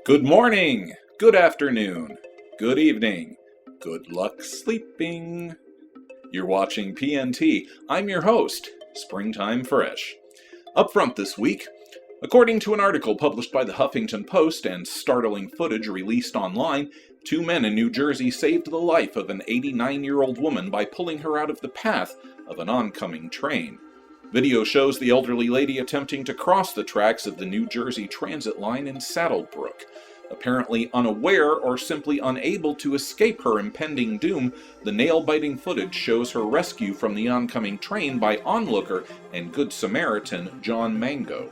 Good morning, good afternoon, good evening, good luck sleeping. You're watching PNT. I'm your host, Springtime Fresh. Up front this week, according to an article published by the Huffington Post and startling footage released online, 2 men in New Jersey saved the life of an 89-year-old woman by pulling her out of the path of an oncoming train. Video shows the elderly lady attempting to cross the tracks of the New Jersey Transit line in Saddlebrook. Apparently unaware or simply unable to escape her impending doom, the nail-biting footage shows her rescue from the oncoming train by onlooker and Good Samaritan John Mango.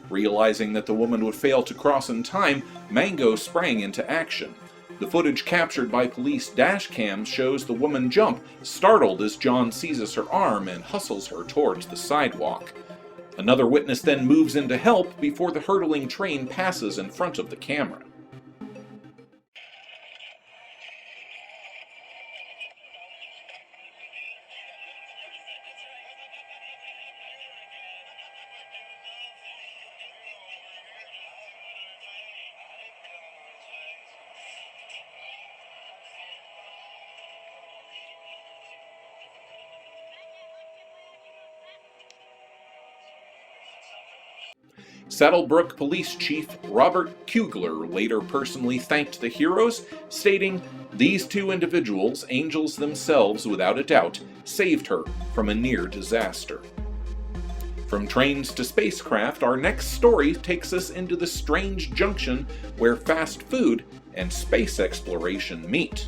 Realizing that the woman would fail to cross in time, Mango sprang into action. The footage captured by police dash cams shows the woman jump, startled as John seizes her arm and hustles her towards the sidewalk. Another witness then moves in to help before the hurtling train passes in front of the camera. Saddlebrook Police Chief Robert Kugler later personally thanked the heroes, stating, "These two individuals, angels themselves without a doubt, saved her from a near disaster." From trains to spacecraft, our next story takes us into the strange junction where fast food and space exploration meet.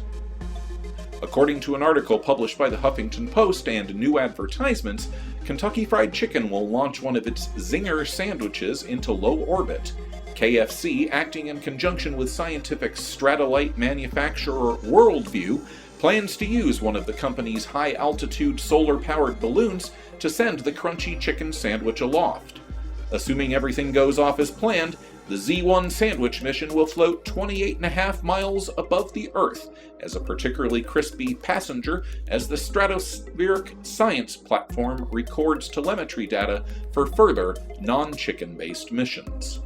According to an article published by the Huffington Post and New Advertisements, Kentucky Fried Chicken will launch one of its zinger sandwiches into low orbit. KFC, acting in conjunction with scientific Stratolite manufacturer Worldview, plans to use one of the company's high-altitude solar-powered balloons to send the crunchy chicken sandwich aloft. Assuming everything goes off as planned, the Z1 sandwich mission will float 28.5 miles above the Earth as a particularly crispy passenger as the stratospheric science platform records telemetry data for further non-chicken-based missions.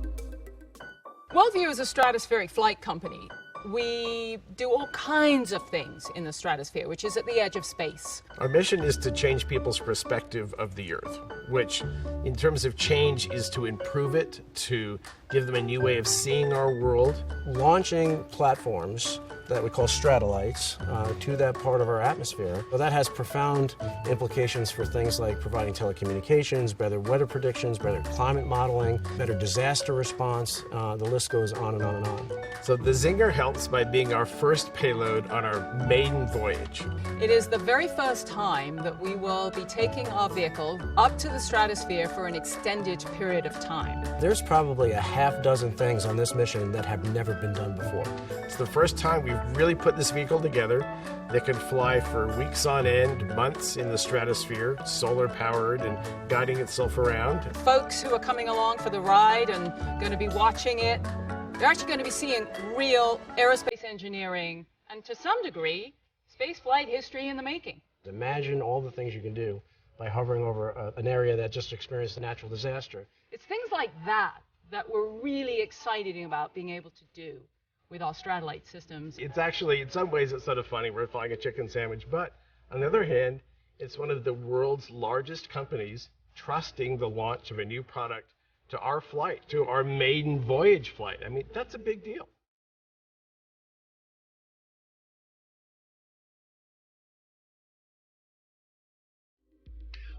Worldview is a stratospheric flight company. We do all kinds of things in the stratosphere, which is at the edge of space. Our mission is to change people's perspective of the Earth, which in terms of change is to improve it, to give them a new way of seeing our world. Launching platforms that we call stratolites to that part of our atmosphere. Well, that has profound implications for things like providing telecommunications, better weather predictions, better climate modeling, better disaster response. The list goes on and on and on. So the Zinger helps by being our first payload on our maiden voyage. It is the very first time that we will be taking our vehicle up to the stratosphere for an extended period of time. There's probably a half dozen things on this mission that have never been done before. It's the first time we've really put this vehicle together that can fly for weeks on end, months in the stratosphere, solar powered and guiding itself around. Folks who are coming along for the ride and going to be watching it, they're actually going to be seeing real aerospace engineering and to some degree, space flight history in the making. Imagine all the things you can do by hovering over an area that just experienced a natural disaster. It's things like that we're really excited about being able to do with our Stratolite systems. It's actually, in some ways, it's sort of funny. We're flying a chicken sandwich, but on the other hand, it's one of the world's largest companies trusting the launch of a new product to our flight, to our maiden voyage flight. I mean, that's a big deal.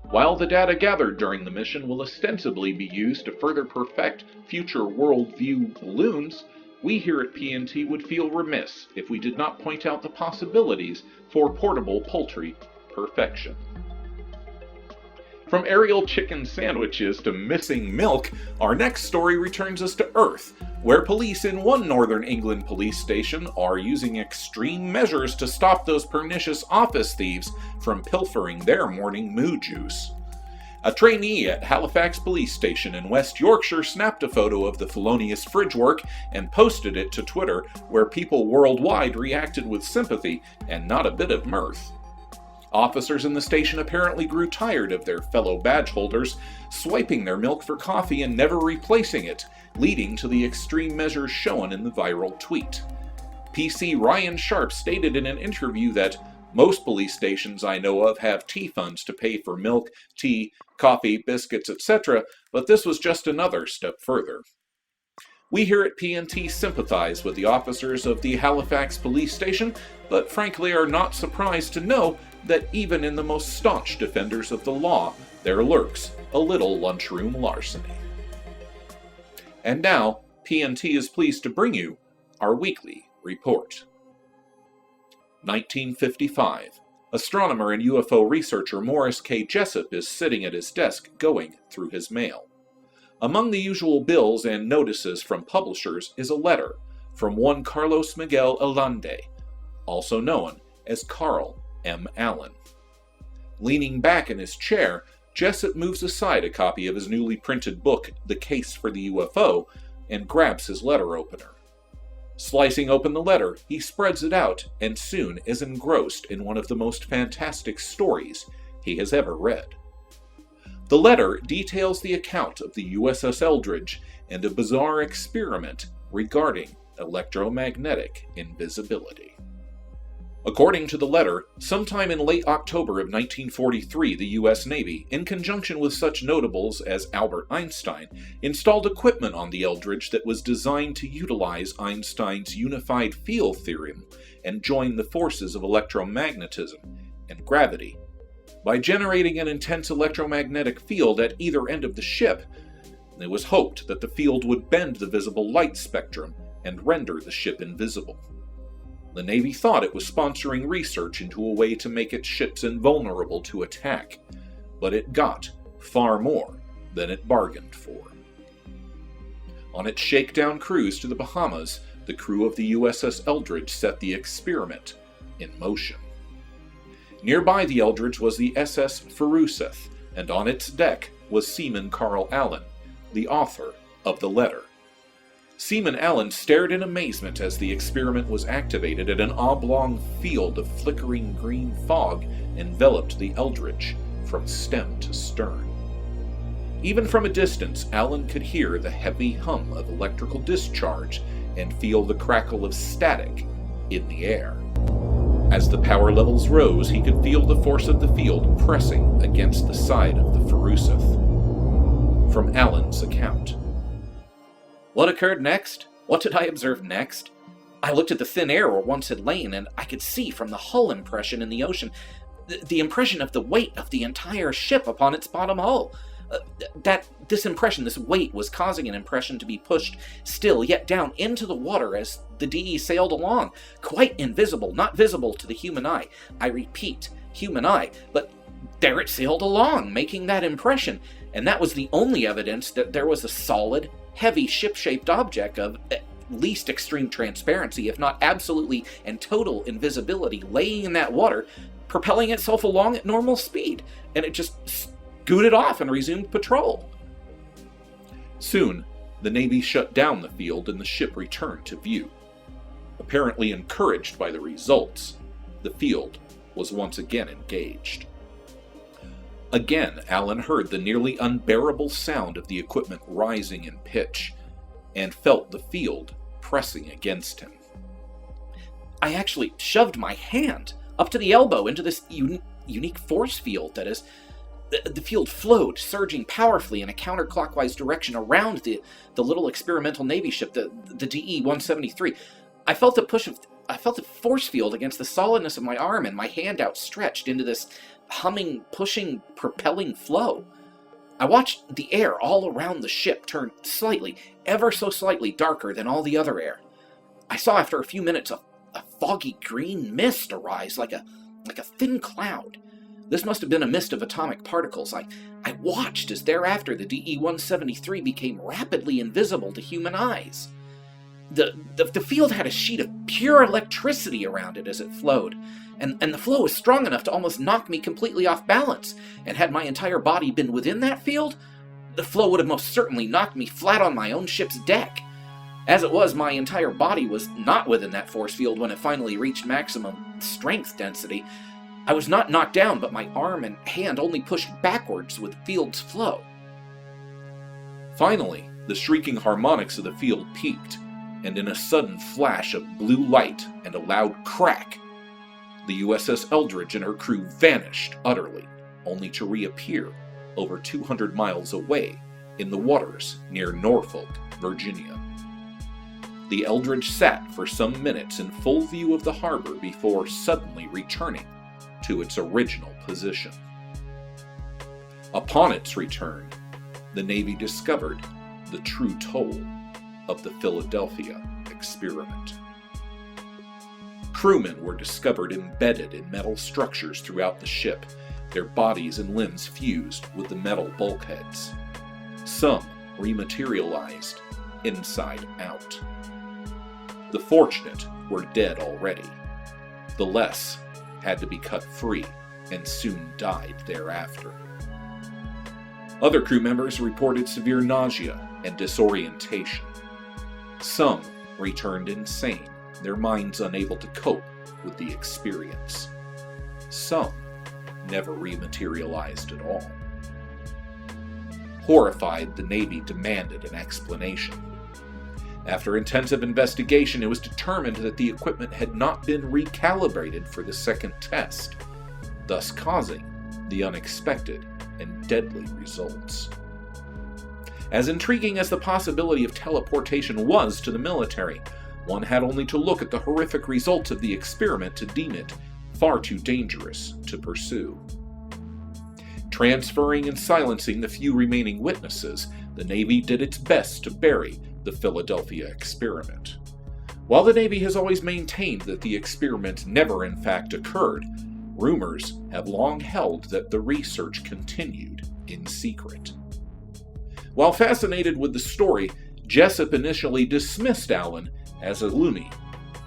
While the data gathered during the mission will ostensibly be used to further perfect future Worldview balloons, we here at PNT would feel remiss if we did not point out the possibilities for portable poultry perfection. From aerial chicken sandwiches to missing milk, our next story returns us to Earth, where police in one northern England police station are using extreme measures to stop those pernicious office thieves from pilfering their morning moo juice. A trainee at Halifax Police Station in West Yorkshire snapped a photo of the felonious fridge work and posted it to Twitter, where people worldwide reacted with sympathy and not a bit of mirth. Officers in the station apparently grew tired of their fellow badge holders swiping their milk for coffee and never replacing it, leading to the extreme measures shown in the viral tweet. PC Ryan Sharp stated in an interview that most police stations I know of have tea funds to pay for milk, tea, coffee, biscuits, etc., but this was just another step further. We here at PNT sympathize with the officers of the Halifax police station, but frankly are not surprised to know that even in the most staunch defenders of the law, there lurks a little lunchroom larceny. And now, PNT is pleased to bring you our weekly report. 1955. Astronomer and UFO researcher Morris K. Jessup is sitting at his desk going through his mail. Among the usual bills and notices from publishers is a letter from one Carlos Miguel Allende, also known as Carl M. Allen. Leaning back in his chair, Jessup moves aside a copy of his newly printed book, The Case for the UFO, and grabs his letter opener. Slicing open the letter, he spreads it out and soon is engrossed in one of the most fantastic stories he has ever read. The letter details the account of the USS Eldridge and a bizarre experiment regarding electromagnetic invisibility. According to the letter, sometime in late October of 1943, the U.S. Navy, in conjunction with such notables as Albert Einstein, installed equipment on the Eldridge that was designed to utilize Einstein's unified field theorem and join the forces of electromagnetism and gravity. By generating an intense electromagnetic field at either end of the ship, it was hoped that the field would bend the visible light spectrum and render the ship invisible. The Navy thought it was sponsoring research into a way to make its ships invulnerable to attack, but it got far more than it bargained for. On its shakedown cruise to the Bahamas, the crew of the USS Eldridge set the experiment in motion. Nearby the Eldridge was the SS Feruseth, and on its deck was Seaman Carl Allen, the author of the letter. Seaman Allen stared in amazement as the experiment was activated and an oblong field of flickering green fog enveloped the Eldridge from stem to stern. Even from a distance, Allen could hear the heavy hum of electrical discharge and feel the crackle of static in the air. As the power levels rose, he could feel the force of the field pressing against the side of the Feruseth. From Allen's account. What occurred next? What did I observe next? I looked at the thin air where once had lain, and I could see from the hull impression in the ocean the impression of the weight of the entire ship upon its bottom hull. This weight was causing an impression to be pushed still yet down into the water as the DE sailed along, quite invisible, not visible to the human eye. I repeat, human eye, but there it sailed along, making that impression, and that was the only evidence that there was a solid, heavy ship-shaped object of at least extreme transparency, if not absolutely and total invisibility, laying in that water, propelling itself along at normal speed, and it just scooted off and resumed patrol. Soon, the Navy shut down the field and the ship returned to view. Apparently encouraged by the results, the field was once again engaged. Again, Allen heard the nearly unbearable sound of the equipment rising in pitch, and felt the field pressing against him. I actually shoved my hand up to the elbow into this unique force field that is. The field flowed, surging powerfully in a counterclockwise direction around the little experimental Navy ship, the DE-173. I felt the force field against the solidness of my arm and my hand outstretched into this humming, pushing, propelling flow. I watched the air all around the ship turn slightly, ever so slightly darker than all the other air. I saw after a few minutes a foggy green mist arise like a thin cloud. This must have been a mist of atomic particles. I watched as thereafter the DE-173 became rapidly invisible to human eyes. The field had a sheet of pure electricity around it as it flowed, and the flow was strong enough to almost knock me completely off balance, and had my entire body been within that field, the flow would have most certainly knocked me flat on my own ship's deck. As it was, my entire body was not within that force field when it finally reached maximum strength density, I was not knocked down, but my arm and hand only pushed backwards with the field's flow. Finally, the shrieking harmonics of the field peaked, and in a sudden flash of blue light and a loud crack, the USS Eldridge and her crew vanished utterly, only to reappear over 200 miles away in the waters near Norfolk, Virginia. The Eldridge sat for some minutes in full view of the harbor before suddenly returning to its original position. Upon its return, the Navy discovered the true toll of the Philadelphia experiment. Crewmen were discovered embedded in metal structures throughout the ship, their bodies and limbs fused with the metal bulkheads. Some rematerialized inside out. The fortunate were dead already. The less had to be cut free and soon died thereafter. Other crew members reported severe nausea and disorientation. Some returned insane, their minds unable to cope with the experience. Some never rematerialized at all. Horrified, the Navy demanded an explanation. After intensive investigation, it was determined that the equipment had not been recalibrated for the second test, thus causing the unexpected and deadly results. As intriguing as the possibility of teleportation was to the military, one had only to look at the horrific results of the experiment to deem it far too dangerous to pursue. Transferring and silencing the few remaining witnesses, the Navy did its best to bury the Philadelphia experiment. While the Navy has always maintained that the experiment never in fact occurred, rumors have long held that the research continued in secret. While fascinated with the story, Jessup initially dismissed Allen as a loony.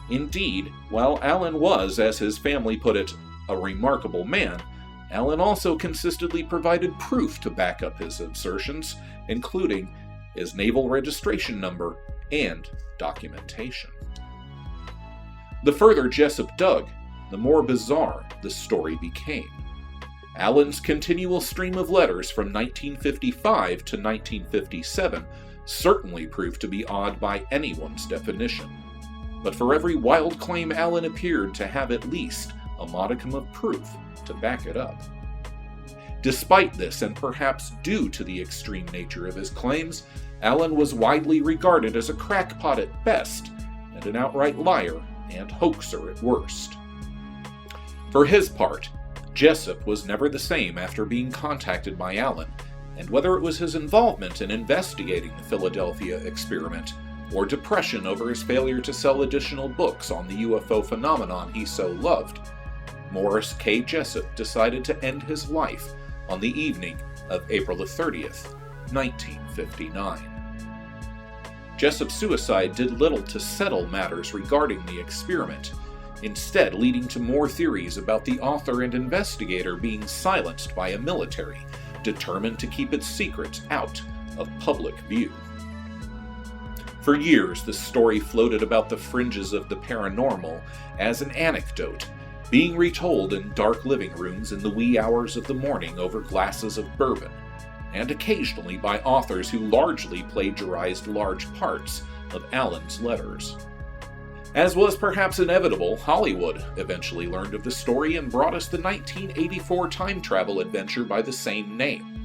Indeed, while Allen was, as his family put it, a remarkable man, Allen also consistently provided proof to back up his assertions, including his naval registration number and documentation. The further Jessup dug, the more bizarre the story became. Allen's continual stream of letters from 1955 to 1957 certainly proved to be odd by anyone's definition. But for every wild claim, Allen appeared to have at least a modicum of proof to back it up. Despite this, and perhaps due to the extreme nature of his claims, Allen was widely regarded as a crackpot at best, and an outright liar and hoaxer at worst. For his part, Jessup was never the same after being contacted by Allen, and whether it was his involvement in investigating the Philadelphia experiment, or depression over his failure to sell additional books on the UFO phenomenon he so loved, Morris K. Jessup decided to end his life on the evening of April 30th, 1959. Jessup's suicide did little to settle matters regarding the experiment, instead leading to more theories about the author and investigator being silenced by a military determined to keep its secrets out of public view. For years, the story floated about the fringes of the paranormal as an anecdote, being retold in dark living rooms in the wee hours of the morning over glasses of bourbon, and occasionally by authors who largely plagiarized large parts of Allen's letters. As was perhaps inevitable, Hollywood eventually learned of the story and brought us the 1984 time travel adventure by the same name.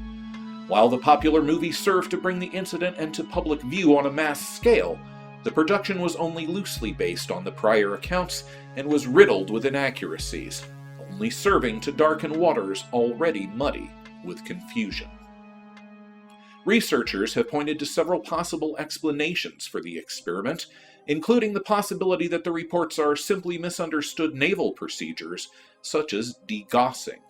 While the popular movie served to bring the incident into public view on a mass scale, the production was only loosely based on the prior accounts and was riddled with inaccuracies, only serving to darken waters already muddy with confusion. Researchers have pointed to several possible explanations for the experiment, including the possibility that the reports are simply misunderstood naval procedures, such as degaussing.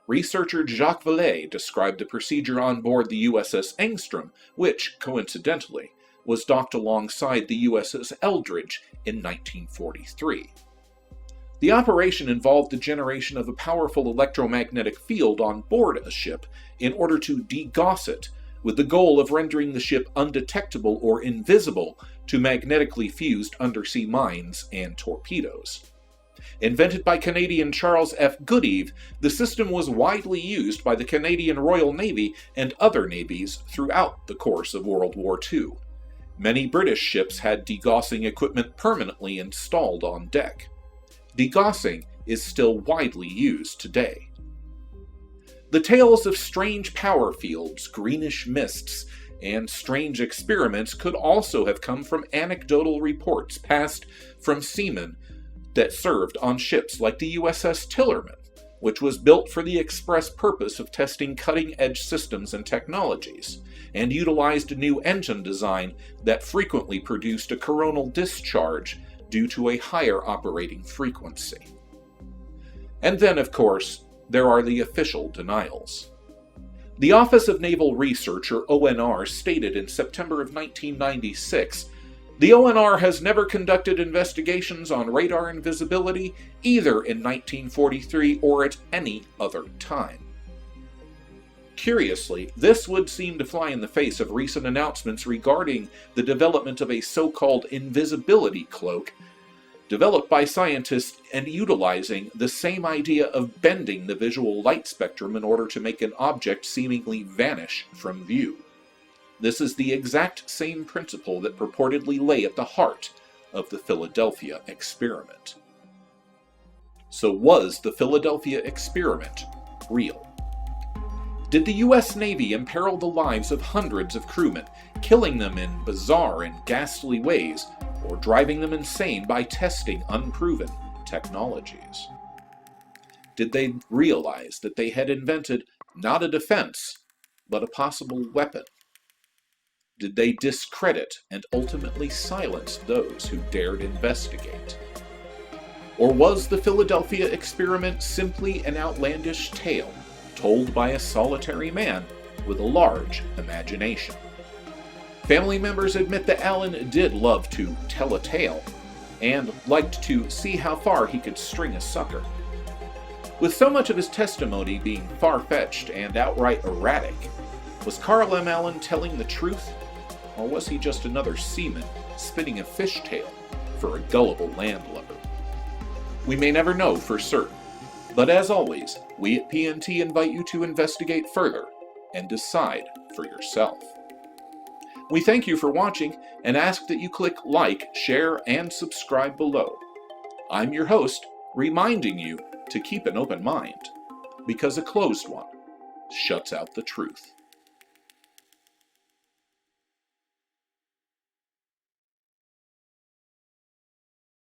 Researcher Jacques Vallée described the procedure on board the USS Engstrom, which, coincidentally, was docked alongside the USS Eldridge in 1943. The operation involved the generation of a powerful electromagnetic field on board a ship in order to degauss it, with the goal of rendering the ship undetectable or invisible to magnetically fused undersea mines and torpedoes. Invented by Canadian Charles F. Goodeve, the system was widely used by the Canadian Royal Navy and other navies throughout the course of World War II. Many British ships had degaussing equipment permanently installed on deck. Degaussing is still widely used today. The tales of strange power fields, greenish mists, and strange experiments could also have come from anecdotal reports passed from seamen that served on ships like the USS Tillerman, which was built for the express purpose of testing cutting-edge systems and technologies, and utilized a new engine design that frequently produced a coronal discharge due to a higher operating frequency. And then, of course, there are the official denials. The Office of Naval Research, or ONR, stated in September of 1996, "The ONR has never conducted investigations on radar invisibility either in 1943 or at any other time." Curiously, this would seem to fly in the face of recent announcements regarding the development of a so-called invisibility cloak, developed by scientists and utilizing the same idea of bending the visual light spectrum in order to make an object seemingly vanish from view. This is the exact same principle that purportedly lay at the heart of the Philadelphia experiment. So was the Philadelphia experiment real? Did the U.S. Navy imperil the lives of hundreds of crewmen, killing them in bizarre and ghastly ways, or driving them insane by testing unproven technologies? Did they realize that they had invented not a defense, but a possible weapon? Did they discredit and ultimately silence those who dared investigate? Or was the Philadelphia experiment simply an outlandish tale told by a solitary man with a large imagination? Family members admit that Allen did love to tell a tale, and liked to see how far he could string a sucker. With so much of his testimony being far-fetched and outright erratic, was Carl M. Allen telling the truth, or was he just another seaman spinning a fishtail for a gullible landlubber? We may never know for certain, but as always, we at PNT invite you to investigate further and decide for yourself. We thank you for watching and ask that you click like, share, and subscribe below. I'm your host, reminding you to keep an open mind, because a closed one shuts out the truth.